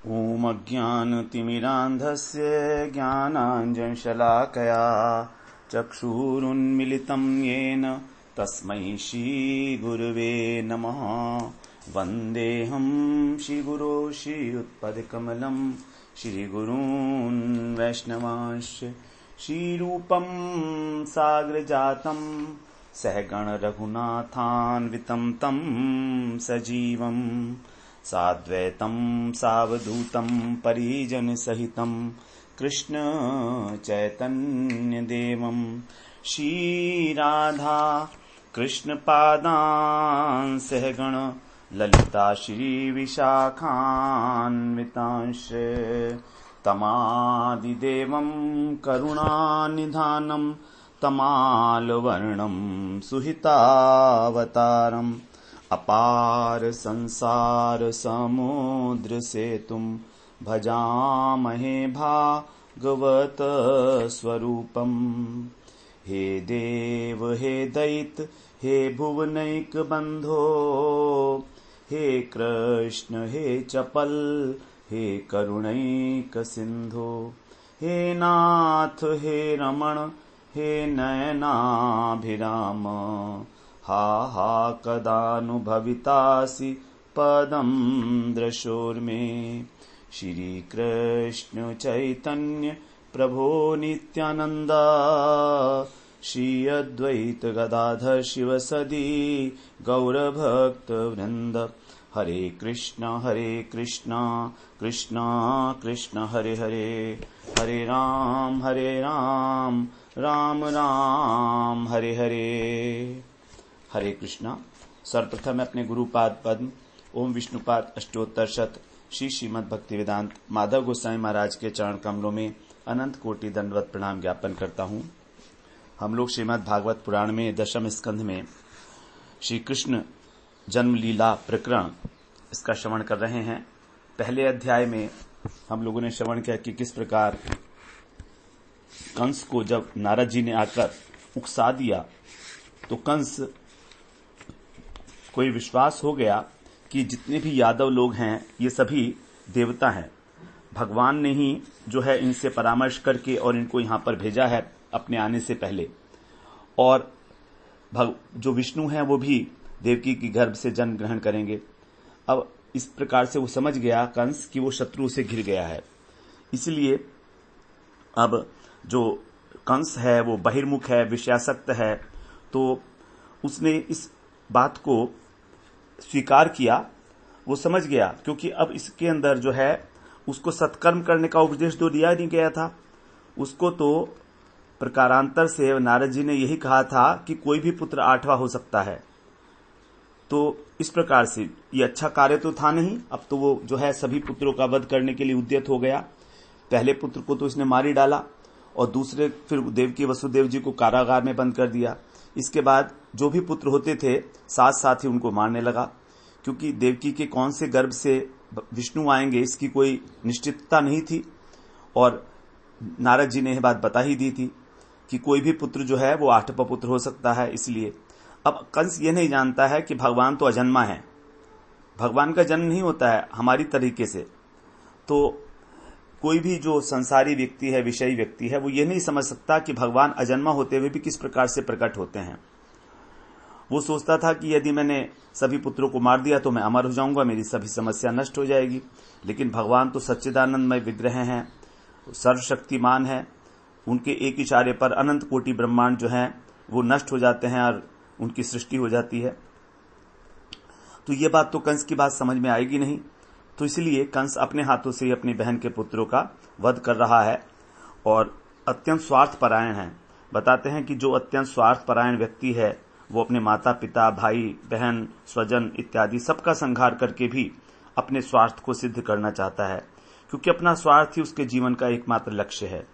ॐ अज्ञानतिमिरान्धस्य ज्ञानाञ्जनशलाकया चक्षुरुन्मिलितं येन तस्मै श्रीगुरुवे नमः। वन्देऽहं श्रीगुरो श्रीयुत्पदकमलं श्रीगुरून् वैष्णवांश्च श्रीरूपं साग्रजातं सहगण रघुनाथान्वितं तं सजीवं साद्वैतं सावधूतं परिजनसहितं कृष्ण चैतन्यदेवं श्रीराधा कृष्णपादान् सहगण ललिता श्रीविशाखान्वितांश्च तमादिदेवं करुणानिधानं तमालवर्णं सुहितावतारम् अपार संसार समुद्र सेतुं भजामहे भागवत स्वरूपम्। हे देव हे दैत हे भुवनैक बंधो, हे कृष्ण हे चपल हे करुणैक सिंधो, हे नाथ हे रमण हे नयनाभिराम, हा हा कदानुभवितासि पदं दृशोर्मे। श्री कृष्ण चैतन्य प्रभो नित्यानंद, श्री अद्वैत गदाधर शिवसदी गौरभक्त वृंद। हरे कृष्णा कृष्णा कृष्णा हरे हरे, हरे राम राम राम हरे हरे। हरे कृष्णा। सर्वप्रथम मैं अपने गुरुपाद पद्म ओम विष्णुपाद अष्टोत्तर शत श्री श्रीमद् भक्ति वेदांत माधव गोसाई महाराज के चरण कमलों में अनंत कोटि दंडवत प्रणाम ज्ञापन करता हूँ। हम लोग श्रीमद् भागवत पुराण में दशम स्कंध में श्री कृष्ण जन्म लीला प्रकरण इसका श्रवण कर रहे हैं। पहले अध्याय में हम लोगों ने श्रवण किया कि किस प्रकार कंस को जब नारद जी ने आकर उकसा दिया तो कंस कोई विश्वास हो गया कि जितने भी यादव लोग हैं ये सभी देवता हैं। भगवान ने ही जो है इनसे परामर्श करके और इनको यहाँ पर भेजा है अपने आने से पहले। और जो विष्णु हैं वो भी देवकी की गर्भ से जन्म ग्रहण करेंगे। अब इस प्रकार से वो समझ गया कंस कि वो शत्रु से घिर गया है। इसलिए अब जो कंस है वो बहिर्मुख है, विषयासक्त है, तो उसने इस बात को स्वीकार किया। वो समझ गया क्योंकि अब इसके अंदर जो है उसको सत्कर्म करने का उपदेश तो दिया नहीं गया था। उसको तो प्रकारांतर से नारद जी ने यही कहा था कि कोई भी पुत्र 8वां हो सकता है। तो इस प्रकार से ये अच्छा कार्य तो था नहीं। अब तो वो जो है सभी पुत्रों का वध करने के लिए उद्यत हो गया। पहले पुत्र को तो इसने मार ही डाला और दूसरे फिर देवकी वसुदेव जी को कारागार में बंद कर दिया। इसके बाद जो भी पुत्र होते थे साथ साथ ही उनको मारने लगा, क्योंकि देवकी के कौन से गर्भ से विष्णु आएंगे इसकी कोई निश्चितता नहीं थी। और नारद जी ने यह बात बता ही दी थी कि कोई भी पुत्र जो है वो 8वां पुत्र हो सकता है। इसलिए अब कंस ये नहीं जानता है कि भगवान तो अजन्मा है, भगवान का जन्म नहीं होता है हमारी तरीके से। तो कोई भी जो संसारी व्यक्ति है, विषयी व्यक्ति है, वो ये नहीं समझ सकता कि भगवान अजन्मा होते हुए भी किस प्रकार से प्रकट होते हैं। वो सोचता था कि यदि मैंने सभी पुत्रों को मार दिया तो मैं अमर हो जाऊंगा, मेरी सभी समस्या नष्ट हो जाएगी। लेकिन भगवान तो सच्चिदानंदमय विग्रह हैं, सर्वशक्तिमान है। उनके एक इशारे पर अनंत कोटि ब्रह्मांड जो हैं वो नष्ट हो जाते हैं और उनकी सृष्टि हो जाती है। तो ये बात तो कंस की बात समझ में आएगी नहीं। तो इसलिए कंस अपने हाथों से ही अपनी बहन के पुत्रों का वध कर रहा है और अत्यंत स्वार्थपरायण है। बताते हैं कि जो अत्यंत स्वार्थपरायण व्यक्ति है वो अपने माता पिता, भाई बहन, स्वजन इत्यादि सबका संहार करके भी अपने स्वार्थ को सिद्ध करना चाहता है, क्योंकि अपना स्वार्थ ही उसके जीवन का एकमात्र लक्ष्य है।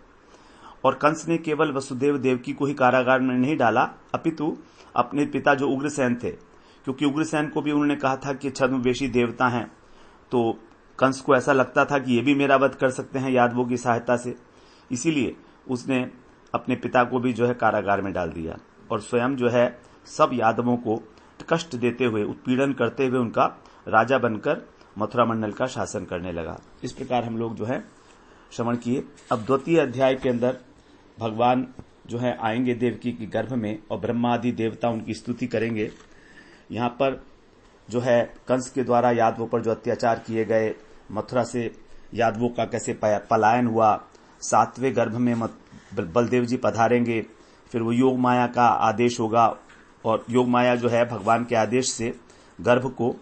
और कंस ने केवल वसुदेव देवकी को ही कारागार में नहीं डाला, अपितु अपने पिता जो उग्रसेन थे, क्योंकि उग्रसेन को भी उन्होंने कहा था कि छद्मवेशी देवता हैं, तो कंस को ऐसा लगता था कि ये भी मेरा वध कर सकते हैं यादवों की सहायता से। इसीलिए उसने अपने पिता को भी जो है कारागार में डाल दिया और स्वयं जो है सब यादवों को कष्ट देते हुए, उत्पीड़न करते हुए उनका राजा बनकर मथुरा मंडल का शासन करने लगा। इस प्रकार हम लोग जो है श्रवण किए। अब द्वितीय अध्याय के अंदर भगवान जो है आएंगे देवकी के गर्भ में और ब्रह्मा आदि देवता उनकी स्तुति करेंगे। यहां पर जो है कंस के द्वारा यादवों पर जो अत्याचार किए गए, मथुरा से यादवों का कैसे पलायन हुआ, 7वें गर्भ में बलदेव जी पधारेंगे, फिर वो योग माया का आदेश होगा और योग माया जो है भगवान के आदेश से गर्भ को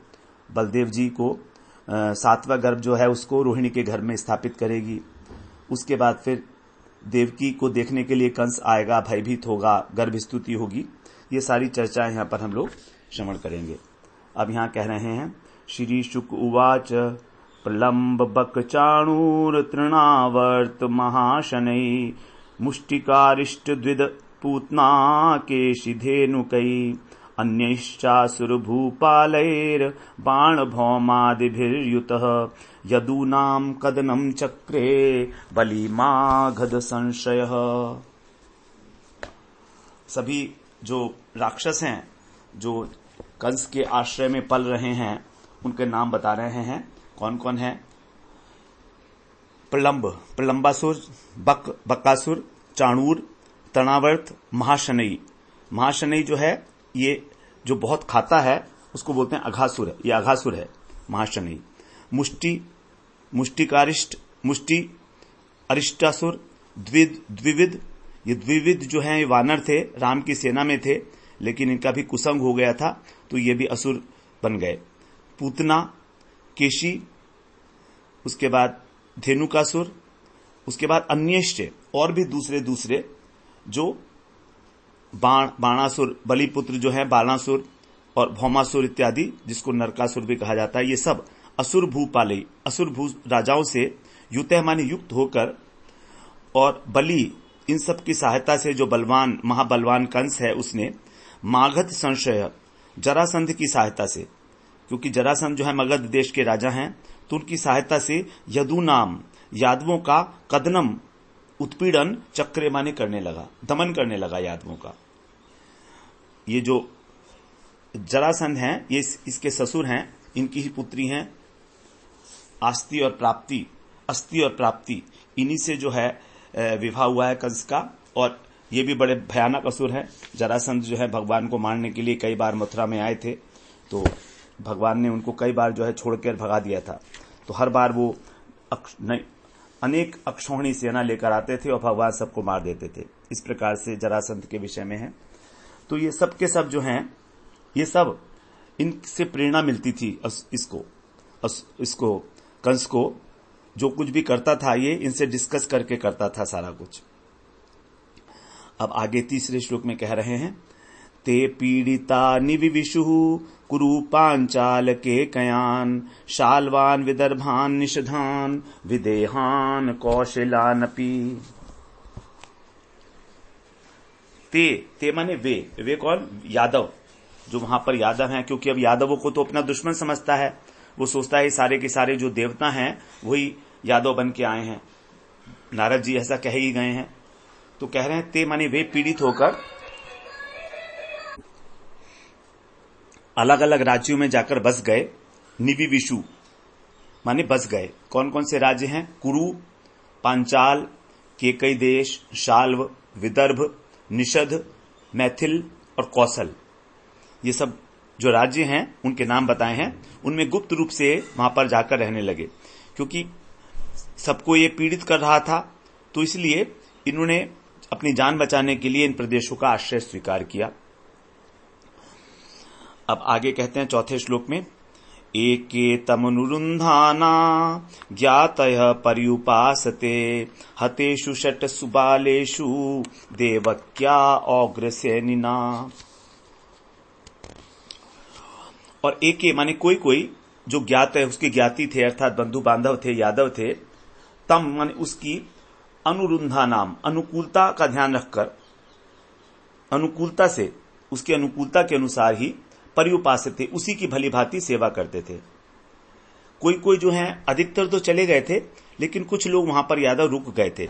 बलदेव जी को 7वां गर्भ जो है उसको रोहिणी के घर में स्थापित करेगी। उसके बाद फिर देवकी को देखने के लिए कंस आएगा, भयभीत होगा, गर्भ स्तुति होगी। ये सारी चर्चाएं यहाँ पर हम लोग श्रवण करेंगे। अब यहाँ कह रहे हैं श्री शुक उवाच प्रलंब बक चाणूर तृणावर्त महाशनै मुष्टिकारिष्ट द्विद पूतना केशिधेनुकै अन्यश्चासुरभूपालैर् बाणभौमादिभिर्युतः यदूनां कदनं चक्रे बलिमाघद संशयः। सभी जो राक्षस हैं जो कंस के आश्रय में पल रहे हैं उनके नाम बता रहे हैं। कौन कौन है? प्रलंबासुर, बकासुर, चाणूर, तृणावर्त, महाशनई। महाशनई जो है ये जो बहुत खाता है उसको बोलते हैं अघासुर, ये अघासुर है महाशनई। मुष्टिकारिष्ट, मुष्टि अरिष्टासुर, द्विविद, ये द्विविद जो है ये वानर थे, राम की सेना में थे, लेकिन इनका भी कुसंग हो गया था तो ये भी असुर बन गए। पूतना, केशी, उसके बाद धेनुकासुर, उसके बाद अन्यश्च और भी दूसरे जो बाणासुर, बलिपुत्र जो है बाणासुर और भौमासुर इत्यादि जिसको नरकासुर भी कहा जाता है, ये सब असुर भूपालई, असुर भू राजाओं से युतः माने युक्त होकर और बलि इन सब की सहायता से जो बलवान महाबलवान कंस है उसने मागध संशय जरासंध की सहायता से, क्योंकि जरासंध जो है मगध देश के राजा हैं, तो उनकी सहायता से यदुनाम यादवों का कदनम उत्पीड़न चक्रे माने करने लगा, दमन करने लगा यादवों का। ये जो जरासंध हैं ये इसके ससुर हैं, इनकी ही पुत्री हैं अस्ति और प्राप्ति, इन्हीं से जो है विवाह हुआ है कंस का। और ये भी बड़े भयानक असुर है। जरासंध जो है भगवान को मारने के लिए कई बार मथुरा में आए थे, तो भगवान ने उनको कई बार जो है छोड़कर भगा दिया था। तो हर बार वो अनेक अक्षौहिणी सेना लेकर आते थे और भगवान सबको मार देते थे। इस प्रकार से जरासंध के विषय में है। तो ये सब के सब जो हैं, ये सब इनसे प्रेरणा मिलती थी इसको कंस को, जो कुछ भी करता था ये इनसे डिस्कस करके करता था सारा कुछ। अब आगे तीसरे श्लोक में कह रहे हैं ते पीड़िता निविविशु कुरु पांचाल के कयान शाल्वान विदर्भान निषधान विदेहान कौशलानपि। ते माने वे कौन? यादव, जो वहां पर यादव हैं, क्योंकि अब यादवों को तो अपना दुश्मन समझता है। वो सोचता है सारे के सारे जो देवता हैं वही यादव बन के आए हैं। नारद जी ऐसा कह ही गए हैं। तो कह रहे हैं ते माने वे पीड़ित होकर अलग अलग राज्यों में जाकर बस गए। निविविशु माने बस गए। कौन कौन से राज्य हैं? कुरु, पांचाल, केकई देश, शाल्व, विदर्भ, निषध, मैथिल और कौशल। ये सब जो राज्य हैं उनके नाम बताए हैं। उनमें गुप्त रूप से वहां पर जाकर रहने लगे, क्योंकि सबको ये पीड़ित कर रहा था। तो इसलिए इन्होंने अपनी जान बचाने के लिए इन प्रदेशों का आश्रय स्वीकार किया। अब आगे कहते हैं चौथे श्लोक में एके तमनुरुन्धाना ज्ञातयः पर्युपासते हतेषु षट सुबालेषु देवक्या औग्रसेनिना। और एके माने कोई जो ज्ञात है, उसके ज्ञाति थे अर्थात बंधु बांधव थे, यादव थे। तम माने उसकी अनुरुंधा नाम, अनुकूलता का ध्यान रखकर, अनुकूलता से, उसकी अनुकूलता के अनुसार ही पर्युपासते थे, उसी की भली भांति सेवा करते थे। कोई जो हैं अधिकतर तो चले गए थे, लेकिन कुछ लोग वहां पर यादव रुक गए थे।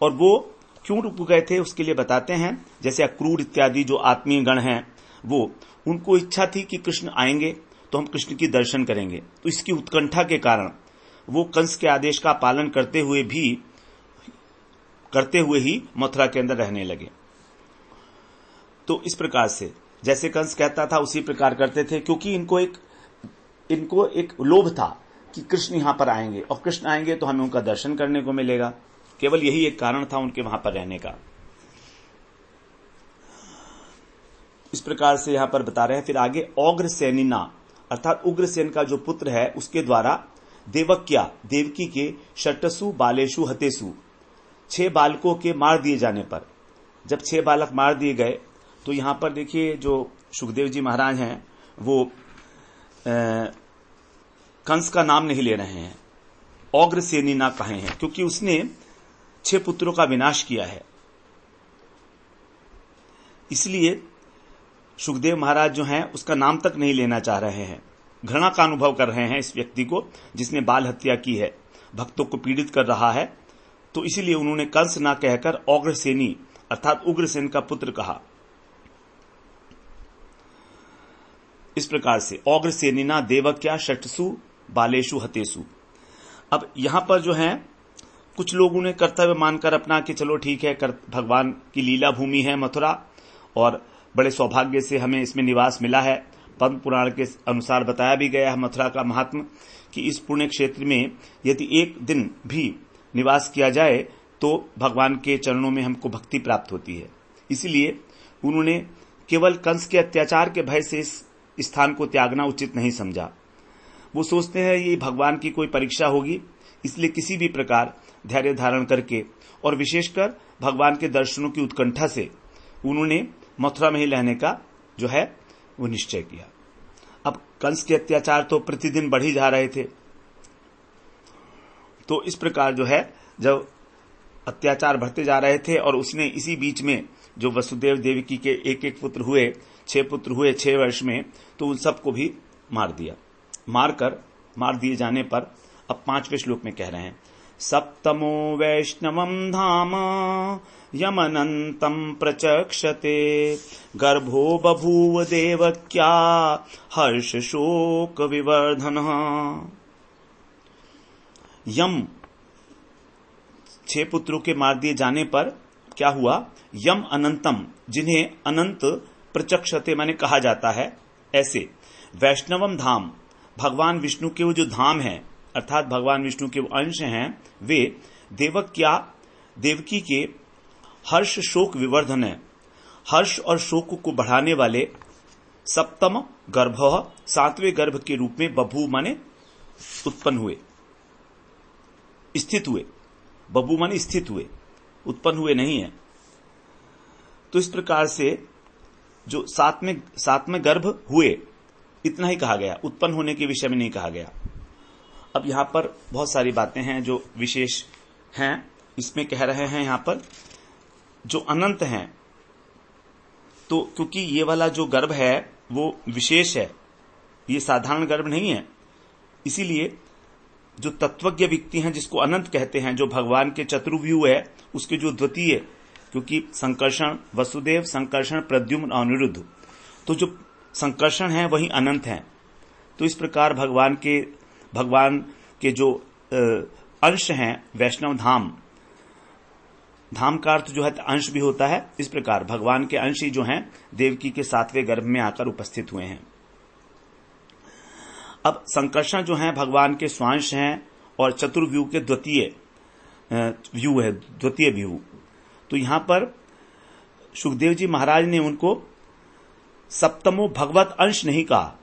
और वो क्यों रुक गए थे उसके लिए बताते हैं। जैसे अक्रूर इत्यादि जो आत्मीय गण हैं, वो उनको इच्छा थी कि कृष्ण आएंगे तो हम कृष्ण की दर्शन करेंगे। तो इसकी उत्कंठा के कारण वो कंस के आदेश का पालन करते हुए ही मथुरा के अंदर रहने लगे। तो इस प्रकार से जैसे कंस कहता था उसी प्रकार करते थे, क्योंकि इनको एक लोभ था कि कृष्ण यहां पर आएंगे, और कृष्ण आएंगे तो हमें उनका दर्शन करने को मिलेगा। केवल यही एक कारण था उनके वहां पर रहने का। इस प्रकार से यहां पर बता रहे हैं। फिर आगे औग्रसेनिना अर्थात उग्रसेन का जो पुत्र है उसके द्वारा देवकी के षट्सु बालेषु हतेषु 6 बालकों के मार दिए जाने पर, जब 6 बालक मार दिए गए तो यहां पर देखिए जो सुखदेव जी महाराज हैं वो कंस का नाम नहीं ले रहे हैं, औग्रसेनिना कहे हैं, क्योंकि उसने 6 पुत्रों का विनाश किया है। इसलिए सुखदेव महाराज जो हैं उसका नाम तक नहीं लेना चाह रहे हैं, घृणा का अनुभव कर रहे हैं इस व्यक्ति को जिसने बाल हत्या की है, भक्तों को पीड़ित कर रहा है। तो इसीलिए उन्होंने कंस ना कहकर औग्रसेनी अर्थात उग्रसेन का पुत्र कहा। इस प्रकार से औग्रसेनिना देवक्या षट्सु बालेषु हतेषु। अब यहां पर जो है कुछ लोगों ने कर्तव्य मानकर अपना कि चलो ठीक है, भगवान की लीला भूमि है मथुरा और बड़े सौभाग्य से हमें इसमें निवास मिला है। पद्म पुराण के अनुसार बताया भी गया है मथुरा का महात्म कि इस पुण्य क्षेत्र में यदि एक दिन भी निवास किया जाए तो भगवान के चरणों में हमको भक्ति प्राप्त होती है। इसलिए उन्होंने केवल कंस के अत्याचार के भय से इस स्थान को त्यागना उचित नहीं समझा। वो सोचते हैं ये भगवान की कोई परीक्षा होगी, इसलिए किसी भी प्रकार धैर्य धारण करके और विशेषकर भगवान के दर्शनों की उत्कंठा से उन्होंने मथुरा में ही रहने का जो है वो निश्चय किया। अब कंस के अत्याचार तो प्रतिदिन बढ़ ही जा रहे थे, तो इस प्रकार जो है जब अत्याचार बढ़ते जा रहे थे और उसने इसी बीच में जो वसुदेव देवकी के एक पुत्र हुए, 6 पुत्र हुए 6 वर्ष में, तो उन सबको भी मार दिया। मार दिए जाने पर अब 5वें श्लोक में कह रहे हैं, सप्तमो वैष्णवं धाम यमनन्तं प्रचक्षते गर्भो बभूव देवक्या हर्ष शोक विवर्धनः। यम 6 पुत्रों के मार दिए जाने पर क्या हुआ, यम अनंतम जिन्हें अनंत प्रचक्षते माने कहा जाता है, ऐसे वैष्णवम धाम भगवान विष्णु के वो जो धाम है अर्थात भगवान विष्णु के वो अंश हैं, वे देवकी के हर्ष शोक विवर्धन है, हर्ष और शोक को बढ़ाने वाले सप्तम गर्भ 7वें गर्भ के रूप में बभू माने उत्पन्न हुए, स्थित हुए। बभू माने स्थित हुए, उत्पन्न हुए नहीं है। तो इस प्रकार से जो 7वें गर्भ हुए इतना ही कहा गया, उत्पन्न होने के विषय में नहीं कहा गया। अब यहां पर बहुत सारी बातें हैं जो विशेष हैं, इसमें कह रहे हैं यहां पर जो अनंत हैं, तो क्योंकि ये वाला जो गर्भ है वो विशेष है, ये साधारण गर्भ नहीं है, इसीलिए जो तत्वज्ञ व्यक्ति हैं जिसको अनंत कहते हैं, जो भगवान के चतुर्व्यूह है उसके जो द्वितीय, क्योंकि संकर्षण वसुदेव, संकर्षण प्रद्युम्न और अनिरुद्ध, तो जो संकर्षण है वही अनंत हैं। तो इस प्रकार भगवान के जो अंश हैं वैष्णव धाम का अर्थ जो है अंश भी होता है। इस प्रकार भगवान के अंश ही जो हैं देवकी के 7वें गर्भ में आकर उपस्थित हुए हैं। अब संकर्षण जो हैं भगवान के स्वांश हैं और चतुर्व्यूह के द्वितीय व्यू। तो यहां पर सुखदेव जी महाराज ने उनको सप्तमो भगवत अंश नहीं कहा,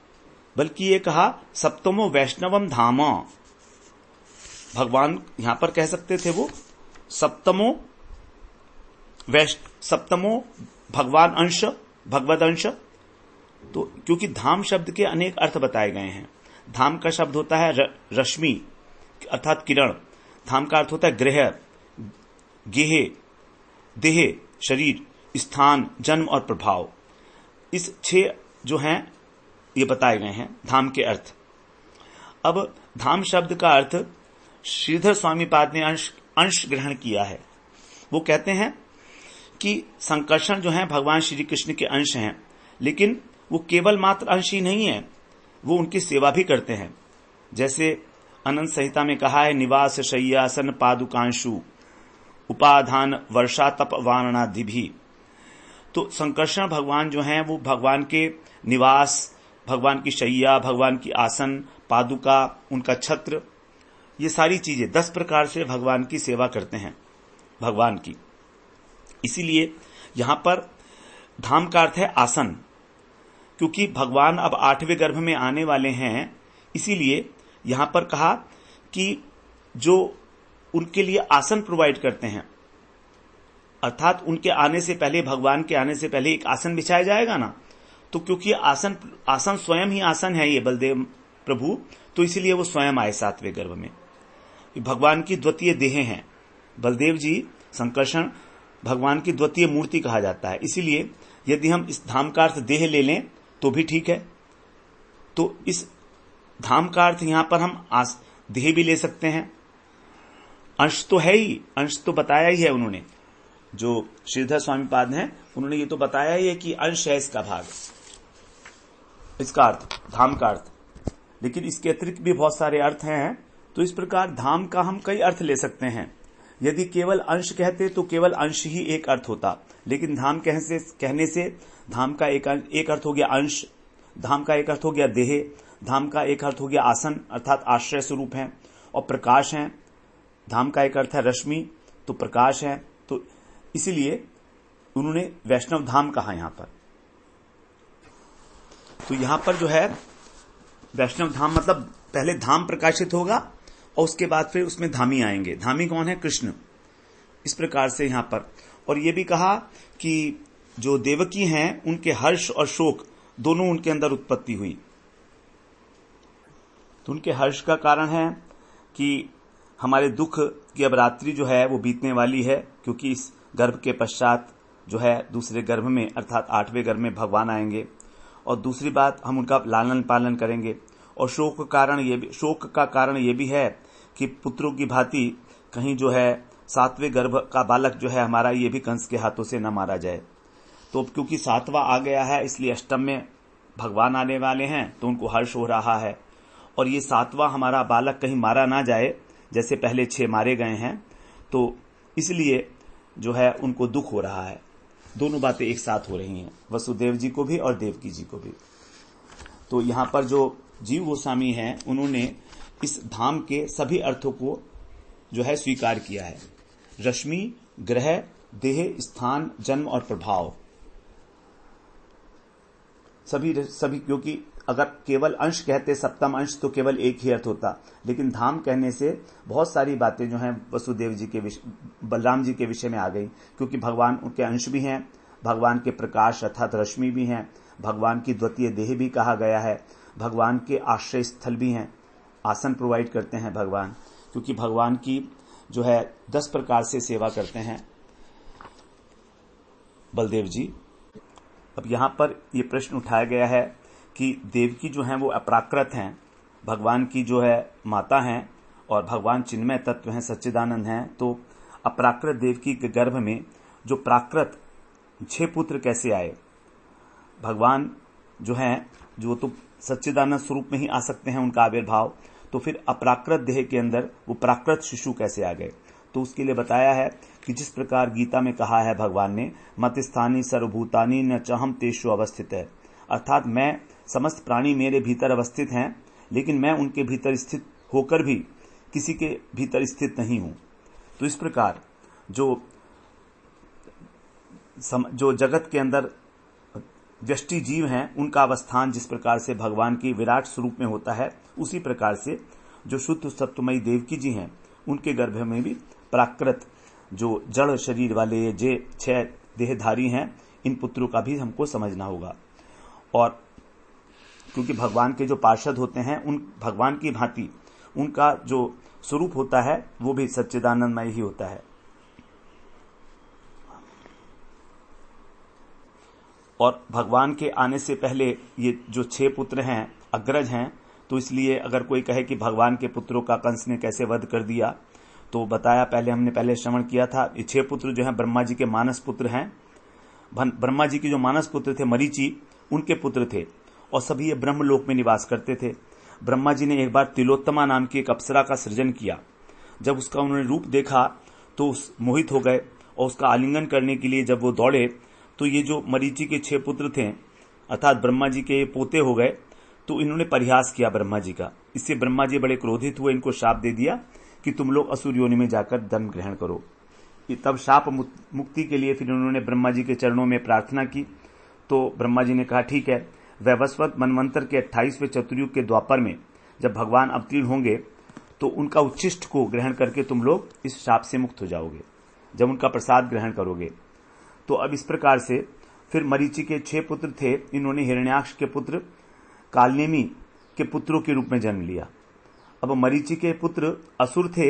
बल्कि ये कहा सप्तमो वैष्णवम धाम। भगवान यहां पर कह सकते थे वो सप्तमो भगवान अंश, भगवद अंश। तो क्योंकि धाम शब्द के अनेक अर्थ बताए गए हैं। धाम का शब्द होता है रश्मि अर्थात किरण, धाम का अर्थ होता है गृह, गेह, देह, शरीर, स्थान, जन्म और प्रभाव। इस 6 जो हैं ये बताए गए हैं धाम के अर्थ। अब धाम शब्द का अर्थ श्रीधर स्वामी पाद ने अंश ग्रहण किया है। वो कहते हैं कि संकर्षण जो है भगवान श्री कृष्ण के अंश हैं, लेकिन वो केवल मात्र अंश ही नहीं है, वो उनकी सेवा भी करते हैं। जैसे अनंत संहिता में कहा है, निवास शय्यासन पादुकांशु उपाधान वर्षा तप वारणादि भी। तो संकर्षण भगवान जो हैं वो भगवान के निवास, भगवान की शैया, भगवान की आसन, पादुका, उनका छत्र, ये सारी चीजें 10 प्रकार से भगवान की सेवा करते हैं भगवान की। इसीलिए यहां पर धाम का अर्थ है आसन, क्योंकि भगवान अब 8वें गर्भ में आने वाले हैं, इसीलिए यहां पर कहा कि जो उनके लिए आसन प्रोवाइड करते हैं, अर्थात उनके आने से पहले, भगवान के आने से पहले एक आसन बिछाया जाएगा ना, तो क्योंकि आसन स्वयं ही आसन है ये बलदेव प्रभु, तो इसीलिए वो स्वयं आए 7वें गर्भ में। भगवान की द्वितीय देह हैं बलदेव जी। संकर्षण भगवान की द्वितीय मूर्ति कहा जाता है, इसीलिए यदि हम इस धाम का अर्थ देह ले लें तो भी ठीक है। तो इस धाम का अर्थ यहां पर हम देह भी ले सकते हैं। अंश तो है ही, अंश तो बताया ही है उन्होंने, जो श्रीधर स्वामी पाद हैं उन्होंने ये तो बताया ही है कि अंश है इसका भाग, इसका अर्थ धाम का अर्थ। लेकिन इसके अतिरिक्त भी बहुत सारे अर्थ हैं, तो इस प्रकार धाम का हम कई अर्थ ले सकते हैं। यदि केवल अंश कहते तो केवल अंश ही एक अर्थ होता, लेकिन धाम कहने से धाम का एक अर्थ हो गया अंश, धाम का एक अर्थ हो गया देह, धाम का एक अर्थ हो गया आसन अर्थात आश्रय स्वरूप है, और प्रकाश है। धाम का एक अर्थ है रश्मि, तो प्रकाश है, तो इसीलिए उन्होंने वैष्णव धाम कहा यहां पर। तो यहां पर जो है वैष्णव धाम मतलब पहले धाम प्रकाशित होगा और उसके बाद फिर उसमें धामी आएंगे। धामी कौन है? कृष्ण। इस प्रकार से यहां पर, और ये भी कहा कि जो देवकी हैं उनके हर्ष और शोक दोनों उनके अंदर उत्पत्ति हुई। तो उनके हर्ष का कारण है कि हमारे दुख की अब रात्रि जो है वो बीतने वाली है, क्योंकि इस गर्भ के पश्चात जो है दूसरे गर्भ में अर्थात 8वें गर्भ में भगवान आएंगे, और दूसरी बात हम उनका लालन पालन करेंगे। और शोक का कारण ये भी है कि पुत्रों की भांति कहीं जो है 7वें गर्भ का बालक जो है हमारा ये भी कंस के हाथों से न मारा जाए। तो क्योंकि 7वां आ गया है इसलिए अष्टम में भगवान आने वाले हैं, तो उनको हर्ष हो रहा है। और ये 7वां हमारा बालक कहीं मारा ना जाए, जैसे पहले 6 मारे गए हैं, तो इसलिए जो है उनको दुख हो रहा है। दोनों बातें एक साथ हो रही हैं, वसुदेव जी को भी और देवकी जी को भी। तो यहां पर जो जीव गोस्वामी हैं उन्होंने इस धाम के सभी अर्थों को जो है स्वीकार किया है। रश्मि, ग्रह, देह, स्थान, जन्म और प्रभाव, सभी क्योंकि अगर केवल अंश कहते सप्तम अंश तो केवल एक ही अर्थ होता, लेकिन धाम कहने से बहुत सारी बातें जो हैं वसुदेव जी के बलराम जी के विषय में आ गई, क्योंकि भगवान उनके अंश भी हैं, भगवान के प्रकाश अर्थात रश्मि भी हैं, भगवान की द्वितीय देह भी कहा गया है, भगवान के आश्रय स्थल भी हैं, आसन प्रोवाइड करते हैं भगवान, क्योंकि भगवान की जो है 10 प्रकार से सेवा करते हैं बलदेव जी। अब यहां पर यह प्रश्न उठाया गया है कि देवकी जो हैं वो अपराकृत हैं, भगवान की जो है माता हैं, और भगवान चिन्मय तत्व हैं, सच्चिदानंद हैं, तो अपराकृत देवकी के गर्भ में जो प्राकृत 6 पुत्र कैसे आए? भगवान जो हैं जो तो सच्चिदानंद स्वरूप में ही आ सकते हैं उनका आविर्भाव, तो फिर अपराकृत देह के अंदर वो प्राकृत शिशु कैसे आ गए? तो उसके लिए बताया है कि जिस प्रकार गीता में कहा है भगवान ने, मत स्थानी सर्वभूतानि न चहम तेषु अवस्थित है, अर्थात मैं समस्त प्राणी मेरे भीतर अवस्थित हैं, लेकिन मैं उनके भीतर स्थित होकर भी किसी के भीतर स्थित नहीं हूं। तो इस प्रकार जो जगत के अंदर व्यष्टि जीव हैं उनका अवस्थान जिस प्रकार से भगवान की विराट स्वरूप में होता है, उसी प्रकार से जो शुद्ध सत्वमयी देवकी जी हैं उनके गर्भ में भी प्राकृत जो जड़ शरीर वाले जे 6 देहधारी हैं, इन पुत्रों का भी हमको समझना होगा। और क्योंकि भगवान के जो पार्षद होते हैं उन भगवान की भांति उनका जो स्वरूप होता है वो भी सच्चिदानंदमय ही होता है। और भगवान के आने से पहले ये जो 6 पुत्र हैं अग्रज हैं, तो इसलिए अगर कोई कहे कि भगवान के पुत्रों का कंस ने कैसे वध कर दिया, तो बताया हमने पहले श्रवण किया था, ये 6 पुत्र जो हैं ब्रह्मा जी के मानस पुत्र हैं। ब्रह्मा जी के जो मानस पुत्र थे मरीचि, उनके पुत्र थे, और सभी ये ब्रह्मलोक में निवास करते थे। ब्रह्मा जी ने एक बार तिलोत्तमा नाम की एक अप्सरा का सृजन किया। जब उसका उन्होंने रूप देखा तो उस मोहित हो गए और उसका आलिंगन करने के लिए जब वो दौड़े तो ये जो मरीचि के 6 पुत्र थे अर्थात ब्रह्मा जी के पोते हो गए। तो इन्होंने परिहास किया ब्रह्मा जी का। इससे ब्रह्मा जी बड़े क्रोधित हुए, इनको शाप दे दिया कि तुम लोग असुर योनि में जाकर जन्म ग्रहण करो। तब शाप मुक्ति के लिए फिर उन्होंने ब्रह्मा जी के चरणों में प्रार्थना की। तो ब्रह्मा जी ने कहा ठीक है, वैवस्वत मनवंतर के 28वें चतुर्युग के द्वापर में जब भगवान अवतीर्ण होंगे तो उनका उच्छिष्ट को ग्रहण करके तुम लोग इस शाप से मुक्त हो जाओगे जब उनका प्रसाद ग्रहण करोगे। तो अब इस प्रकार से फिर मरीचि के 6 पुत्र थे, इन्होंने हिरण्याक्ष के पुत्र कालनेमी के पुत्रों के रूप में जन्म लिया। अब मरीचि के पुत्र असुर थे,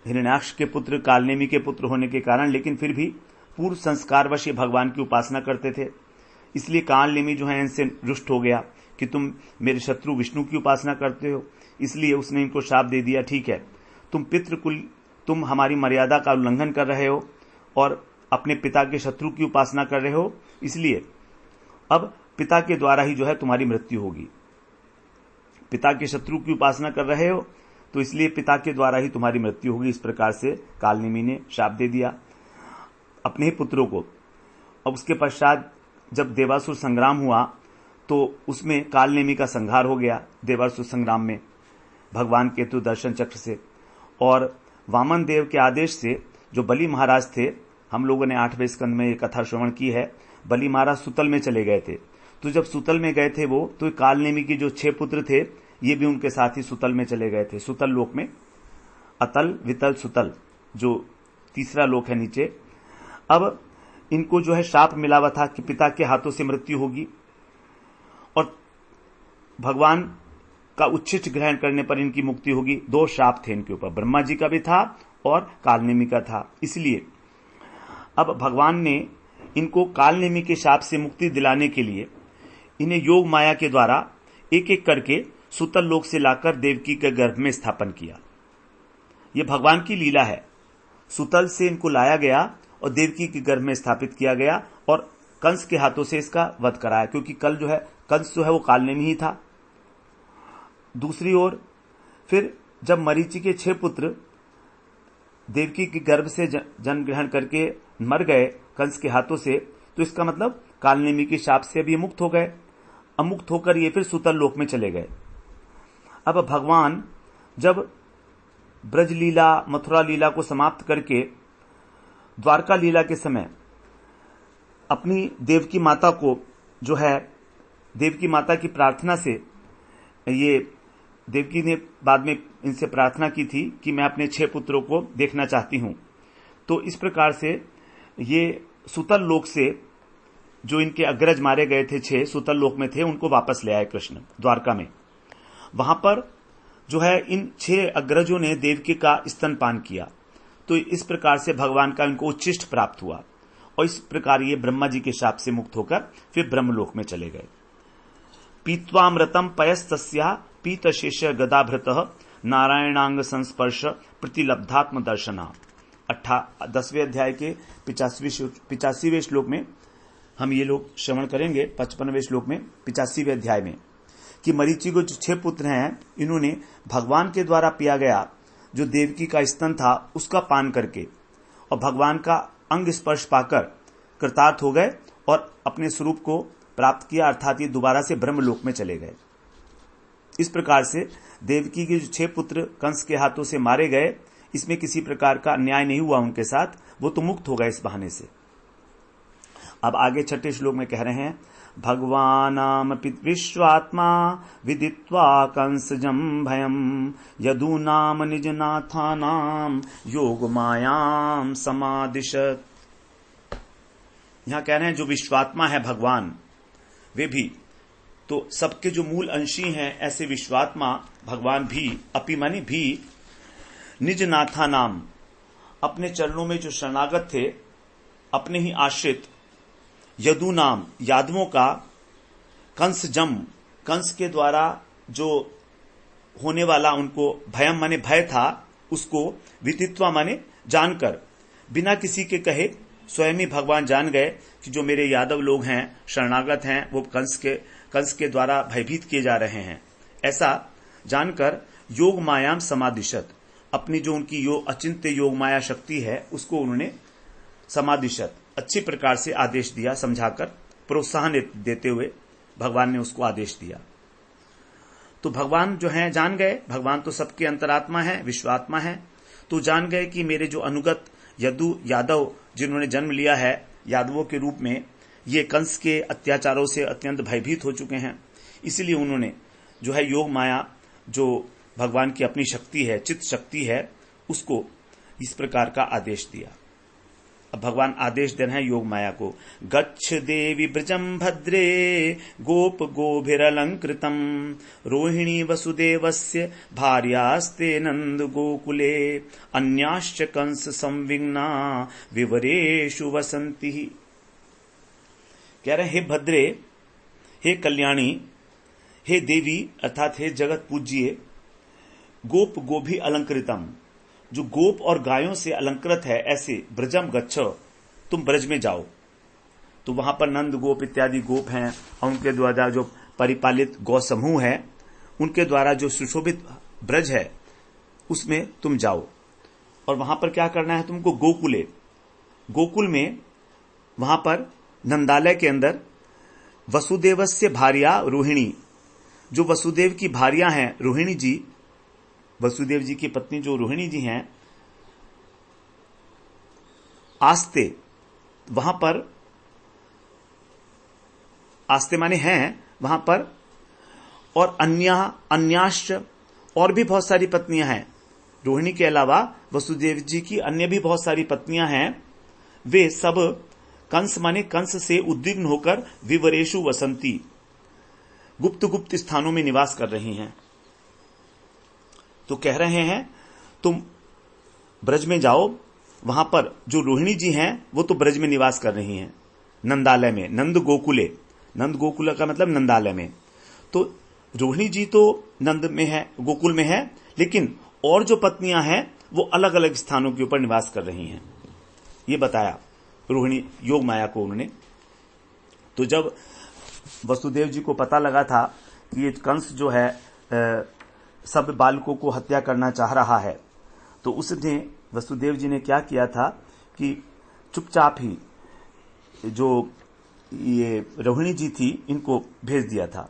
हिरण्याक्ष के पुत्र कालनेमी के पुत्र होने के कारण, लेकिन फिर भी पूर्व संस्कारवश ये भगवान की उपासना करते थे। इसलिए कालनेमी जो है इनसे रुष्ट हो गया कि तुम मेरे शत्रु विष्णु की उपासना करते हो, इसलिए उसने इनको शाप दे दिया, ठीक है तुम हमारी मर्यादा का उल्लंघन कर रहे हो और अपने पिता के शत्रु की उपासना कर रहे हो, इसलिए अब पिता के द्वारा ही जो है तुम्हारी मृत्यु होगी। पिता के शत्रु की उपासना कर रहे हो तो इसलिए पिता के द्वारा ही तुम्हारी मृत्यु होगी। इस प्रकार से कालनेमी ने शाप दे दिया अपने ही पुत्रों को। अब उसके पश्चात जब देवासुर संग्राम हुआ तो उसमें कालनेमी का संहार हो गया देवासुर संग्राम में भगवान केतु दर्शन चक्र से। और वामन देव के आदेश से जो बलि महाराज थे, हम लोगों ने 8वें स्कंद में ये कथा श्रवण की है, बलि महाराज सुतल में चले गए थे। तो जब सुतल में गए थे वो, तो कालनेमी की जो 6 पुत्र थे ये भी उनके साथ ही सुतल में चले गए थे। सुतल लोक में, अतल वितल सुतल जो तीसरा लोक है नीचे। अब इनको जो है शाप मिला हुआ था कि पिता के हाथों से मृत्यु होगी और भगवान का उच्छिष्ट ग्रहण करने पर इनकी मुक्ति होगी। 2 शाप थे इनके ऊपर, ब्रह्मा जी का भी था और कालनेमी का था। इसलिए अब भगवान ने इनको कालनेमी के शाप से मुक्ति दिलाने के लिए इन्हें योग माया के द्वारा एक एक करके सुतल लोक से लाकर देवकी के गर्भ में स्थापन किया। यह भगवान की लीला है। सुतल से इनको लाया गया और देवकी के गर्भ में स्थापित किया गया और कंस के हाथों से इसका वध कराया, क्योंकि कंस जो है वो कालनेमी ही था। दूसरी ओर फिर जब मरीचि के 6 पुत्र देवकी के गर्भ से जन्म ग्रहण करके मर गए कंस के हाथों से, तो इसका मतलब कालनेमी के शाप से भी मुक्त हो गए। अमुक्त होकर ये फिर सुतल लोक में चले गए। अब भगवान जब ब्रज लीला मथुरा लीला को समाप्त करके द्वारका लीला के समय अपनी देवकी माता को जो है, देवकी माता की प्रार्थना से, ये देवकी ने बाद में इनसे प्रार्थना की थी कि मैं अपने 6 पुत्रों को देखना चाहती हूं। तो इस प्रकार से ये सुतल लोक से जो इनके अग्रज मारे गए थे 6 सुतल लोक में थे, उनको वापस ले आए कृष्ण द्वारका में। वहां पर जो है इन 6 अग्रजों ने देवकी का स्तनपान किया। तो इस प्रकार से भगवान का इनको उच्छिष्ट प्राप्त हुआ और इस प्रकार ये ब्रह्मा जी के शाप से मुक्त होकर फिर ब्रह्मलोक में चले गए। पीत्वामृतम पयस्तस्या पीतशेष गदाभृत नारायणांग संस्पर्श प्रतिलब्धात्म दर्शना। 10वें अध्याय के 85वें श्लोक में हम ये लोग श्रवण करेंगे। 55वें श्लोक में 85वें अध्याय में कि मरीचि को जो 6 पुत्र हैं, इन्होंने भगवान के द्वारा पिया गया जो देवकी का स्तन था उसका पान करके और भगवान का अंग स्पर्श पाकर कृतार्थ हो गए और अपने स्वरूप को प्राप्त किया, अर्थात ये दोबारा से ब्रह्मलोक में चले गए। इस प्रकार से देवकी के जो 6 पुत्र कंस के हाथों से मारे गए, इसमें किसी प्रकार का अन्याय नहीं हुआ उनके साथ, वो तो मुक्त हो गए इस बहाने से। अब आगे 6ठे श्लोक में कह रहे हैं, भगवानामपि विश्वात्मा विदित्वा कंसजं भयं यदूनाम निजनाथानाम योग मायाम समादिशत। यहां कह रहे हैं जो विश्वात्मा है भगवान, वे भी तो सबके जो मूल अंशी हैं, ऐसे विश्वात्मा भगवान भी, अपि माने भी, निज नाथा नाम, अपने चरणों में जो शरणागत थे, अपने ही आश्रित, यदु नाम, यादवों का, कंस जम, कंस के द्वारा जो होने वाला उनको भयम माने भय था, उसको विदित्वा माने जानकर, बिना किसी के कहे स्वयं ही भगवान जान गए कि जो मेरे यादव लोग हैं, शरणागत हैं, वो कंस के कंस के द्वारा भयभीत किए जा रहे हैं। ऐसा जानकर योग मायाम समादिशत, अपनी जो उनकी अचिंत्य योग माया शक्ति है उसको उन्होंने समादिशत अच्छी प्रकार से आदेश दिया, समझाकर प्रोत्साहन देते हुए भगवान ने उसको आदेश दिया। तो भगवान जो हैं जान गए, भगवान तो सबके अंतरात्मा है, विश्वात्मा है, तो जान गए कि मेरे जो अनुगत यादव जिन्होंने जन्म लिया है यादवों के रूप में, ये कंस के अत्याचारों से अत्यंत भयभीत हो चुके हैं। इसलिए उन्होंने जो है योग माया, जो भगवान की अपनी शक्ति है, चित्त शक्ति है, उसको इस प्रकार का आदेश दिया। अब भगवान आदेश दे रहे हैं योग माया को, गच्छ देवी ब्रजम भद्रे गोप गोभिरलंकृतम रोहिणी वसुदेवस्य भार्यास्ते नंद गोकुले अन्याश्च कंस संविघ्ना विवरेषु वसंती। कह रहे हे भद्रे, हे कल्याणी, हे देवी अर्थात हे जगत पूज्य, गोप गोभी अलंकृतम, जो गोप और गायों से अलंकृत है, ऐसे ब्रजम गच्छ, तुम ब्रज में जाओ। तो वहां पर नंद गोप इत्यादि गोप हैं और उनके द्वारा जो परिपालित गौ समूह है, उनके द्वारा जो सुशोभित ब्रज है उसमें तुम जाओ। और वहां पर क्या करना है तुमको, गोकुले, गोकुल में वहां पर नंदालय के अंदर वसुदेवस्य भार्या रोहिणी, जो वसुदेव की भार्या हैं रोहिणी जी, वसुदेव जी की पत्नी जो रोहिणी जी हैं, आस्ते, वहां पर आस्ते माने हैं वहां पर, और अन्याश्च, और भी बहुत सारी पत्नियां हैं। रोहिणी के अलावा वसुदेव जी की अन्य भी बहुत सारी पत्नियां हैं। वे सब कंस माने कंस से उद्विग्न होकर विवरेशु वसंती, गुप्त गुप्त स्थानों में निवास कर रही हैं। तो कह रहे हैं तुम ब्रज में जाओ, वहां पर जो रोहिणी जी हैं वो तो ब्रज में निवास कर रही हैं, नंदालय में, नंद गोकुले, नंद गोकुल का मतलब नंदालय में। तो रोहिणी जी तो नंद में है, गोकुल में है, लेकिन और जो पत्नियां हैं वो अलग अलग स्थानों के ऊपर निवास कर रही हैं, ये बताया रोहिणी योग माया को उन्होंने। तो जब वसुदेव जी को पता लगा था कि ये कंस जो है सब बालकों को हत्या करना चाह रहा है, तो उसने वसुदेव जी ने क्या किया था कि चुपचाप ही जो ये रोहिणी जी थी इनको भेज दिया था,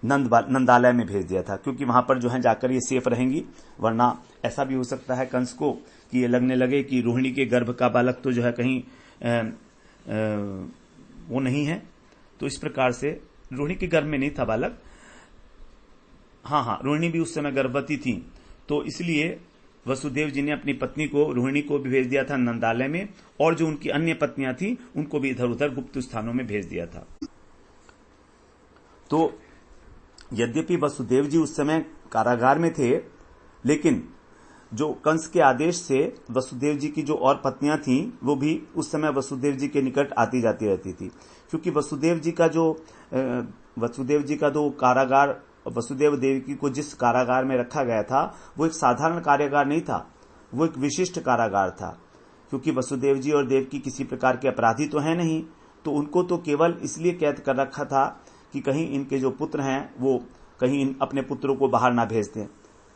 नंदालय में भेज दिया था, क्योंकि वहां पर जो है जाकर ये सेफ रहेंगी। वरना ऐसा भी हो सकता है कंस को कि ये लगने लगे कि रोहिणी के गर्भ का बालक तो जो है कहीं वो नहीं है। तो इस प्रकार से रोहिणी के गर्भ में नहीं था बालक, हाँ, रोहिणी भी उस समय गर्भवती थी। तो इसलिए वसुदेव जी ने अपनी पत्नी को, रोहिणी को भी भेज दिया था नंदालय में, और जो उनकी अन्य पत्नियां थी उनको भी इधर उधर गुप्त स्थानों में भेज दिया था। तो यद्यपि वसुदेव जी उस समय कारागार में थे, लेकिन जो कंस के आदेश से वसुदेव जी की जो और पत्नियां थीं वो भी उस समय वसुदेव जी के निकट आती जाती रहती थी, क्योंकि वसुदेव जी का जो कारागार, वसुदेव देवकी को जिस कारागार में रखा गया था वो एक साधारण कारागार नहीं था, वो एक विशिष्ट कारागार था। क्योंकि वसुदेव जी और देवकी किसी प्रकार के अपराधी तो है नहीं, तो उनको तो केवल इसलिए कैद कर रखा था कि कहीं इनके जो पुत्र हैं वो कहीं अपने पुत्रों को बाहर ना भेज दें।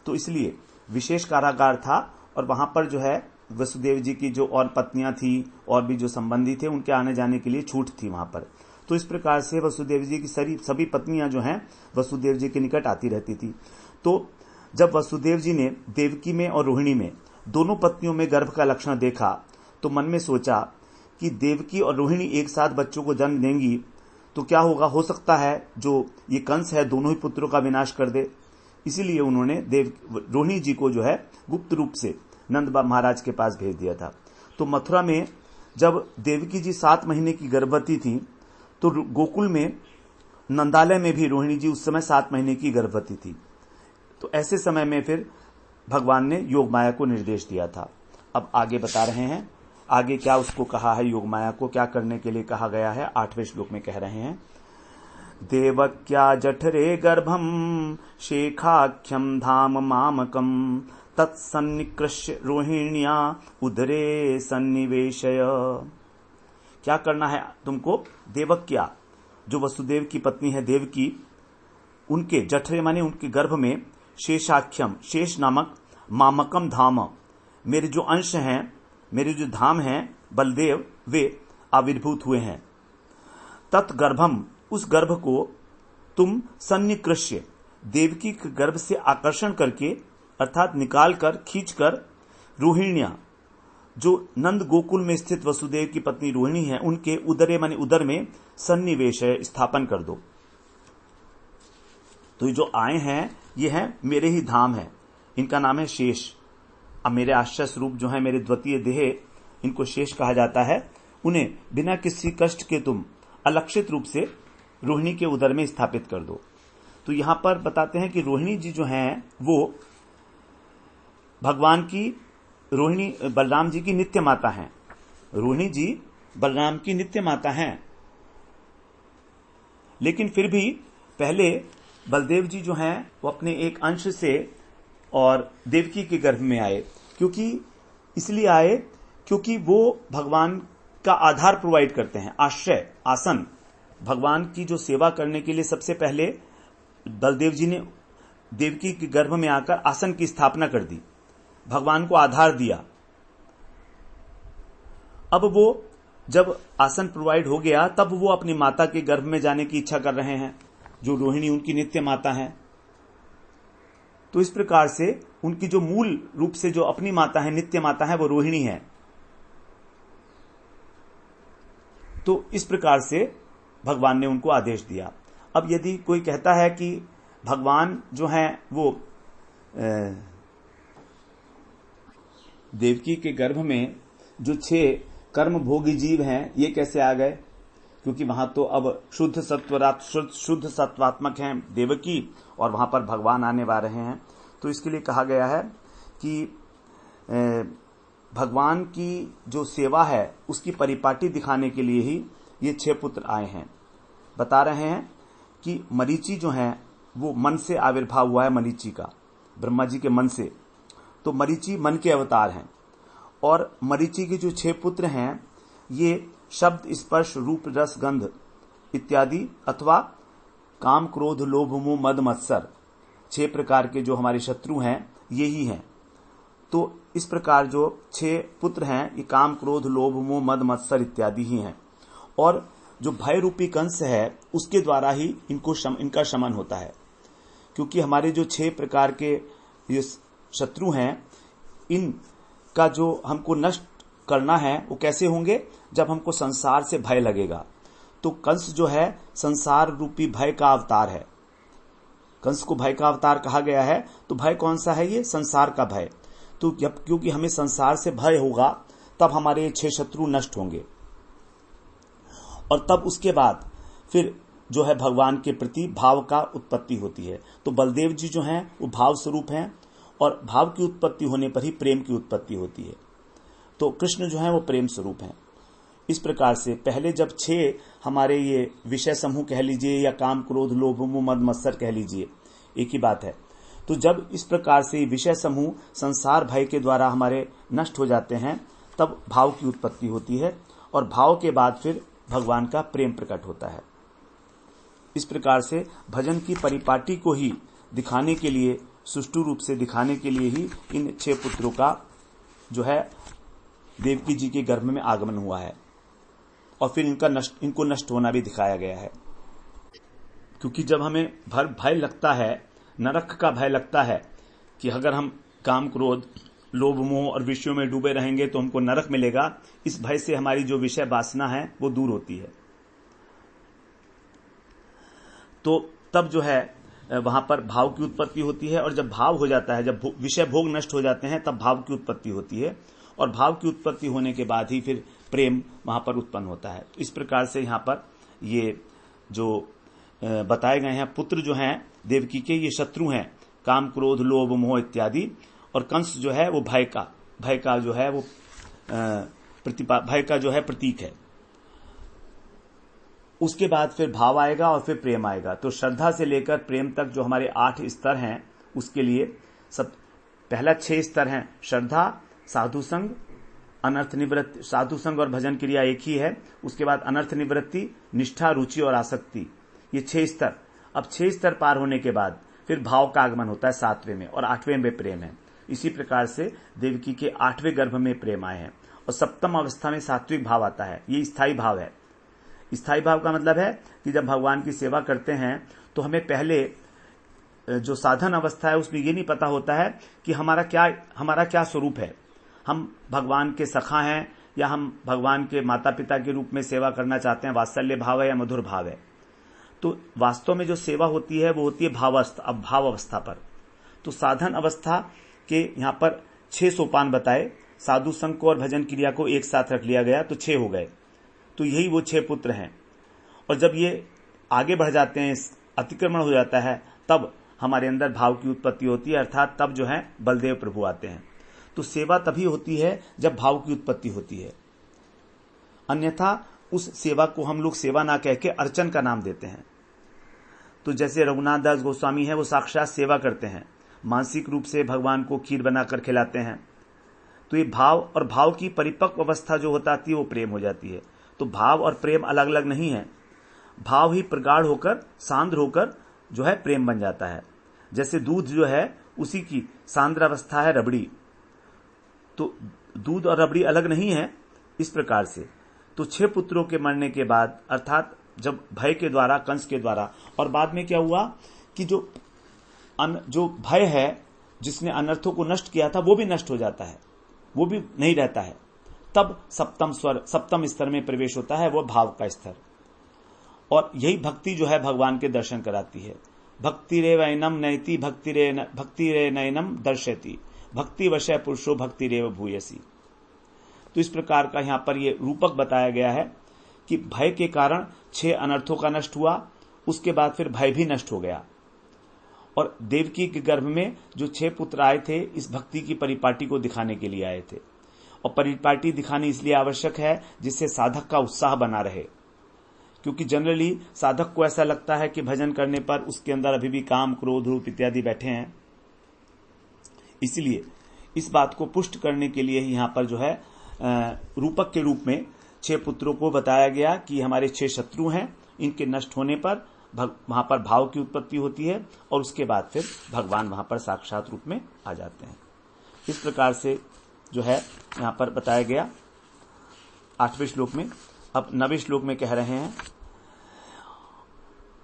तो इसलिए विशेष कारागार था, और वहां पर जो है वसुदेव जी की जो और पत्नियां थी और भी जो संबंधी थे उनके आने जाने के लिए छूट थी वहां पर। तो इस प्रकार से वसुदेव जी की सभी पत्नियां जो हैं वसुदेव जी के निकट आती रहती थी। तो जब वसुदेव जी ने देवकी में और रोहिणी में दोनों पत्नियों में गर्भ का लक्षण देखा, तो मन में सोचा कि देवकी और रोहिणी एक साथ बच्चों को जन्म देंगी तो क्या होगा, हो सकता है जो ये कंस है दोनों ही पुत्रों का विनाश कर दे। इसीलिए उन्होंने रोहिणी जी को जो है गुप्त रूप से नंद महाराज के पास भेज दिया था। तो मथुरा में जब देवकी जी 7 महीने की गर्भवती थी, तो गोकुल में नंदालय में भी रोहिणी जी उस समय 7 महीने की गर्भवती थी। तो ऐसे समय में फिर भगवान ने योग माया को निर्देश दिया था। अब आगे बता रहे हैं, आगे क्या उसको कहा है, योग माया को क्या करने के लिए कहा गया है। 8वें श्लोक में कह रहे हैं, देवक्या जठरे गर्भम शेखाख्यम धाम मामकम तत्सन्निकृष्य रोहिण्या उदरे सन्निवेशय। क्या करना है तुमको, देवक्या जो वसुदेव की पत्नी है देवकी, उनके जठरे माने उनके गर्भ में शेषाख्यम, शेष नामक मामकम धाम, मेरे जो अंश हैं, मेरे जो धाम हैं बलदेव, वे आविर्भूत हुए हैं। तत्गर्भम, उस गर्भ को तुम सन्निकृष्य, देवकी के गर्भ से आकर्षण करके अर्थात निकालकर खींचकर रोहिण्या, जो नंद गोकुल में स्थित वसुदेव की पत्नी रोहिणी है, उनके उदरे माने उदर में सन्निवेश है, स्थापन कर दो। तो ये जो आए हैं ये हैं मेरे ही धाम है, इनका नाम है शेष। अब मेरे आश्चर्य स्वरूप जो है मेरे द्वितीय देह, इनको शेष कहा जाता है। उन्हें बिना किसी कष्ट के तुम अलक्षित रूप से रोहिणी के उदर में स्थापित कर दो। तो यहां पर बताते हैं कि रोहिणी जी जो हैं वो भगवान की, रोहिणी बलराम जी की नित्य माता हैं। रोहिणी जी बलराम की नित्य माता हैं, लेकिन फिर भी पहले बलदेव जी जो हैं वो अपने एक अंश से और देवकी के गर्भ में आए। क्योंकि इसलिए आए क्योंकि वो भगवान का आधार प्रोवाइड करते हैं, आश्रय, आसन। भगवान की जो सेवा करने के लिए सबसे पहले बलदेव जी ने देवकी के गर्भ में आकर आसन की स्थापना कर दी, भगवान को आधार दिया। अब वो जब आसन प्रोवाइड हो गया तब वो अपनी माता के गर्भ में जाने की इच्छा कर रहे हैं, जो रोहिणी उनकी नित्य माता है। तो इस प्रकार से उनकी जो मूल रूप से जो अपनी माता है, नित्य माता है, वो रोहिणी है। तो इस प्रकार से भगवान ने उनको आदेश दिया। अब यदि कोई कहता है कि भगवान जो है वो देवकी के गर्भ में जो 6 कर्म भोगी जीव हैं ये कैसे आ गए, क्योंकि वहां तो अब शुद्ध सत्वात्मक हैं देवकी और वहां पर भगवान आने वाले हैं। तो इसके लिए कहा गया है कि भगवान की जो सेवा है उसकी परिपाटी दिखाने के लिए ही ये 6 पुत्र आए हैं। बता रहे हैं कि मरीचि जो है वो मन से आविर्भाव हुआ है, मरीचि का, ब्रह्मा जी के मन से। तो मरीचि मन के अवतार हैं और मरीचि के जो 6 पुत्र हैं ये शब्द, स्पर्श, रूप, रस, गंध इत्यादि अथवा काम, क्रोध, लोभ, मोह, मद, मत्सर 6 प्रकार के जो हमारे शत्रु हैं ये ही हैं। तो इस प्रकार जो 6 पुत्र हैं ये काम, क्रोध, लोभ, मोह, मद, मत्सर इत्यादि ही हैं। और जो भय रूपी कंस है उसके द्वारा ही इनका शमन होता है, क्योंकि हमारे जो 6 प्रकार के ये शत्रु हैं इनका जो हमको नष्ट करना है वो कैसे होंगे, जब हमको संसार से भय लगेगा। तो कंस जो है संसार रूपी भय का अवतार है। कंस को भय का अवतार कहा गया है। तो भय कौन सा है, ये संसार का भय। तो क्योंकि हमें संसार से भय होगा तब हमारे 6 शत्रु नष्ट होंगे और तब उसके बाद फिर जो है भगवान के प्रति भाव का उत्पत्ति होती है। तो बलदेव जी जो हैं वो भाव स्वरूप हैं और भाव की उत्पत्ति होने पर ही प्रेम की उत्पत्ति होती है। तो कृष्ण जो है वो प्रेम स्वरूप हैं। इस प्रकार से पहले जब 6 हमारे ये विषय समूह कह लीजिए या काम, क्रोध, लोभ, मोह, मद, मत्सर कह लीजिए, एक ही बात है। तो जब इस प्रकार से विषय समूह संसार भय के द्वारा हमारे नष्ट हो जाते हैं तब भाव की उत्पत्ति होती है और भाव के बाद फिर भगवान का प्रेम प्रकट होता है। इस प्रकार से भजन की परिपाटी को ही दिखाने के लिए, सुष्ठु रूप से दिखाने के लिए ही इन 6 पुत्रों का जो है देवकी जी के गर्भ में आगमन हुआ है और फिर इनको नष्ट होना भी दिखाया गया है। क्योंकि जब हमें भय लगता है, नरक का भय लगता है कि अगर हम काम, क्रोध, लोभ, मोह और विषयों में डूबे रहेंगे तो हमको नरक मिलेगा, इस भय से हमारी जो विषय वासना है वो दूर होती है। तो तब जो है वहां पर भाव की उत्पत्ति होती है और जब भाव हो जाता है, जब विषय भोग नष्ट हो जाते हैं तब भाव की उत्पत्ति होती है और भाव की उत्पत्ति होने के बाद ही फिर प्रेम वहां पर उत्पन्न होता है। इस प्रकार से यहाँ पर ये जो बताए गए हैं पुत्र जो हैं देवकी के, ये शत्रु हैं, काम, क्रोध, लोभ, मोह इत्यादि। और कंस जो है वो भय का जो है वो भय का जो है प्रतीक है। उसके बाद फिर भाव आएगा और फिर प्रेम आएगा। तो श्रद्धा से लेकर प्रेम तक जो हमारे 8 स्तर हैं उसके लिए सब पहला 6 स्तर हैं श्रद्धा, साधु संग, अनर्थ निवृत्ति, साधु संग और भजन क्रिया एक ही है। उसके बाद अनर्थ निवृत्ति, निष्ठा, रुचि और आसक्ति, ये 6 स्तर। अब 6 स्तर पार होने के बाद फिर भाव का आगमन होता है 7वें में, और 8वें में प्रेम है। इसी प्रकार से देवकी के 8वें गर्भ में प्रेम आए हैं, और 7वीं अवस्था में सात्विक भाव आता है। ये स्थायी भाव है। स्थायी भाव का मतलब है कि जब भगवान की सेवा करते हैं तो हमें पहले जो साधन अवस्था है उसमें ये नहीं पता होता है कि हमारा क्या स्वरूप है। हम भगवान के सखा हैं या हम भगवान के माता पिता के रूप में सेवा करना चाहते हैं, वात्सल्य भाव है या मधुर भाव है। तो वास्तव में जो सेवा होती है वो होती है भाव अवस्था पर। तो साधन अवस्था के यहाँ पर 6 सोपान बताए, साधु संग को और भजन क्रिया को एक साथ रख लिया गया तो 6 हो गए। तो यही वो 6 पुत्र हैं। और जब ये आगे बढ़ जाते हैं, अतिक्रमण हो जाता है, तब हमारे अंदर भाव की उत्पत्ति होती है, अर्थात तब जो है बलदेव प्रभु आते हैं। तो सेवा तभी होती है जब भाव की उत्पत्ति होती है, अन्यथा उस सेवा को हम लोग सेवा ना कह के अर्चन का नाम देते हैं। तो जैसे रघुनाथ दास गोस्वामी है, वो साक्षात सेवा करते हैं, मानसिक रूप से भगवान को खीर बनाकर खिलाते हैं। तो ये भाव और भाव की परिपक्व अवस्था जो होती है वो प्रेम हो जाती है। तो भाव और प्रेम अलग अलग नहीं है। भाव ही प्रगाढ़ होकर सांद्र होकर जो है प्रेम बन जाता है। जैसे दूध जो है उसी की सांद्र अवस्था है रबड़ी, तो दूध और रबड़ी अलग नहीं है। इस प्रकार से तो 6 पुत्रों के मरने के बाद, अर्थात जब भय के द्वारा, कंस के द्वारा, और बाद में क्या हुआ कि जो भय है जिसने अनर्थों को नष्ट किया था वो भी नष्ट हो जाता है, वो भी नहीं रहता है। तब सप्तम स्तर में प्रवेश होता है, वो भाव का स्तर। और यही भक्ति जो है भगवान के दर्शन कराती है। भक्ति रे वैनम नैति भक्ति रे नयनम दर्शति भक्ति वशय पुरुषो भक्ति रेव भूयसी। तो इस प्रकार का यहाँ पर ये रूपक बताया गया है कि भय के कारण 6 अनर्थों का नष्ट हुआ, उसके बाद फिर भय भी नष्ट हो गया। और देवकी के गर्भ में जो 6 पुत्र आए थे, इस भक्ति की परिपाटी को दिखाने के लिए आए थे। और परिपाटी दिखानी इसलिए आवश्यक है जिससे साधक का उत्साह बना रहे, क्योंकि जनरली साधक को ऐसा लगता है कि भजन करने पर उसके अंदर अभी भी काम, क्रोध, रूप इत्यादि बैठे हैं। इसलिए इस बात को पुष्ट करने के लिए ही यहाँ पर जो है रूपक के रूप में 6 पुत्रों को बताया गया कि हमारे 6 शत्रु हैं, इनके नष्ट होने पर वहां पर भाव की उत्पत्ति होती है, और उसके बाद फिर भगवान वहां पर साक्षात रूप में आ जाते हैं। इस प्रकार से जो है यहां पर बताया गया 8वें श्लोक में। अब 9वें श्लोक में कह रहे हैं,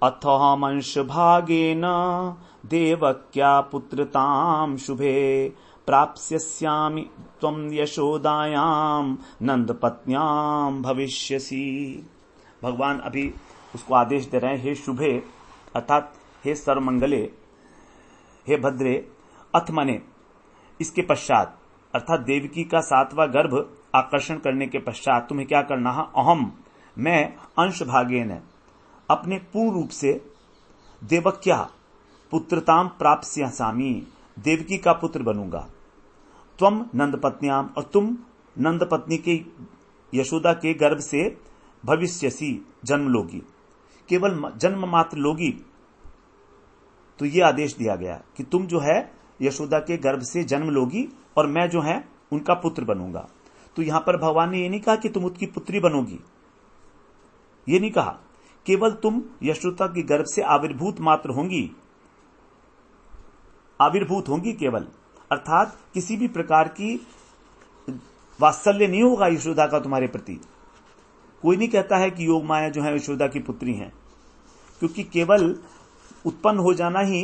अथमंश भागेन देवक्या पुत्रताम शुभे प्राप्स्यामि त्वं यशोदायाम नंदपत्न्याम भविष्यसि। भगवान अभी उसको आदेश दे रहे हैं, हे शुभे अर्थात हे सर्वमंगले, हे भद्रे, अथमने इसके पश्चात, अर्थात देवकी का 7वां गर्भ आकर्षण करने के पश्चात तुम्हें क्या करना है, अहम मैं अंश भागेन अपने पूर्ण रूप से देवक्या पुत्रताम प्राप्स्यामि देवकी का पुत्र बनूंगा, त्वम नंदपत्न्याम और तुम नंदपत्नी के यशोदा के गर्भ से भविष्यसी जन्म लोगी, केवल जन्म मात्र लोगी। तो ये आदेश दिया गया कि तुम जो है यशोदा के गर्भ से जन्म लोगी और मैं जो है उनका पुत्र बनूंगा। तो यहां पर भगवान ने ये नहीं कहा कि तुम उसकी पुत्री बनोगी, ये नहीं कहा, केवल तुम यशोदा के गर्भ से आविर्भूत मात्र होंगी, आविर्भूत होंगी केवल, अर्थात किसी भी प्रकार की वात्सल्य नहीं होगा यशोदा का तुम्हारे प्रति। कोई नहीं कहता है कि योग माया जो है यशोदा की पुत्री हैं, क्योंकि केवल उत्पन्न हो जाना ही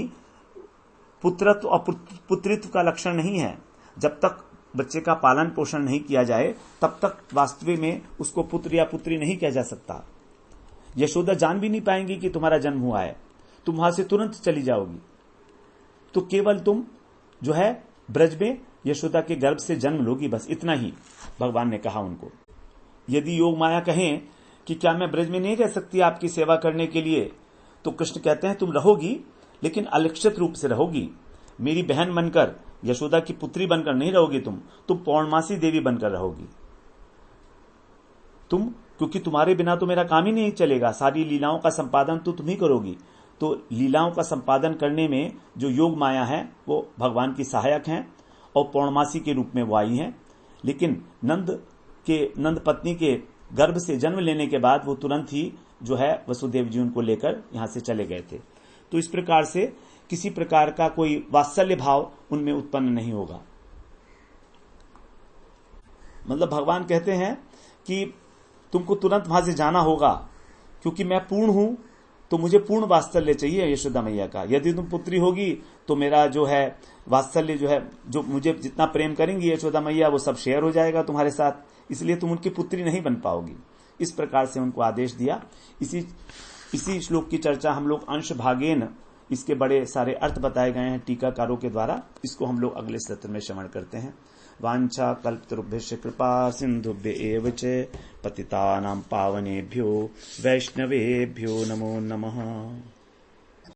पुत्रत्व और पुत्रित्व का लक्षण नहीं है। जब तक बच्चे का पालन पोषण नहीं किया जाए तब तक वास्तविक में उसको पुत्र या पुत्री नहीं कहा जा सकता। यशोदा जान भी नहीं पाएंगी कि तुम्हारा जन्म हुआ है, तुम वहां से तुरंत चली जाओगी। तो केवल तुम जो है ब्रज में यशोदा के गर्भ से जन्म लोगी, बस इतना ही भगवान ने कहा उनको। यदि योग माया कहें कि क्या मैं ब्रज में नहीं रह सकती आपकी सेवा करने के लिए, तो कृष्ण कहते हैं तुम रहोगी, लेकिन अलक्षित रूप से रहोगी। मेरी बहन बनकर, यशोदा की पुत्री बनकर नहीं रहोगी, तुम पौर्णमासी देवी बनकर रहोगी। तुम, क्योंकि तुम्हारे बिना तो मेरा काम ही नहीं चलेगा, सारी लीलाओं का संपादन तो तुम ही करोगी। तो लीलाओं का संपादन करने में जो योग माया है वो भगवान की सहायक हैं और पौर्णमासी के रूप में वो आई हैं। लेकिन नंद पत्नी के गर्भ से जन्म लेने के बाद वो तुरंत ही जो है वसुदेव जी उनको लेकर यहां से चले गए थे। तो इस प्रकार से किसी प्रकार का कोई वात्सल्य भाव उनमें उत्पन्न नहीं होगा। मतलब भगवान कहते हैं कि तुमको तुरंत वहां से जाना होगा, क्योंकि मैं पूर्ण हूं, तो मुझे पूर्ण वात्सल्य चाहिए यशोदा मैया का। यदि तुम पुत्री होगी तो मेरा जो है वात्सल्य जो है, जो मुझे जितना प्रेम करेंगी यशोदा मैया, वो सब शेयर हो जाएगा तुम्हारे साथ, इसलिए तुम उनकी पुत्री नहीं बन पाओगी। इस प्रकार से उनको आदेश दिया। इसी श्लोक की चर्चा हम लोग अंश भागेन, इसके बड़े सारे अर्थ बताए गए हैं टीकाकारों के द्वारा, इसको हम लोग अगले सत्र में श्रवण करते हैं। वांछा कल्पतरुभ्यश्च कृपा सिंधुभ्य एव च पतितानां पावनेभ्यो वैष्णवेभ्यो नमो नमः।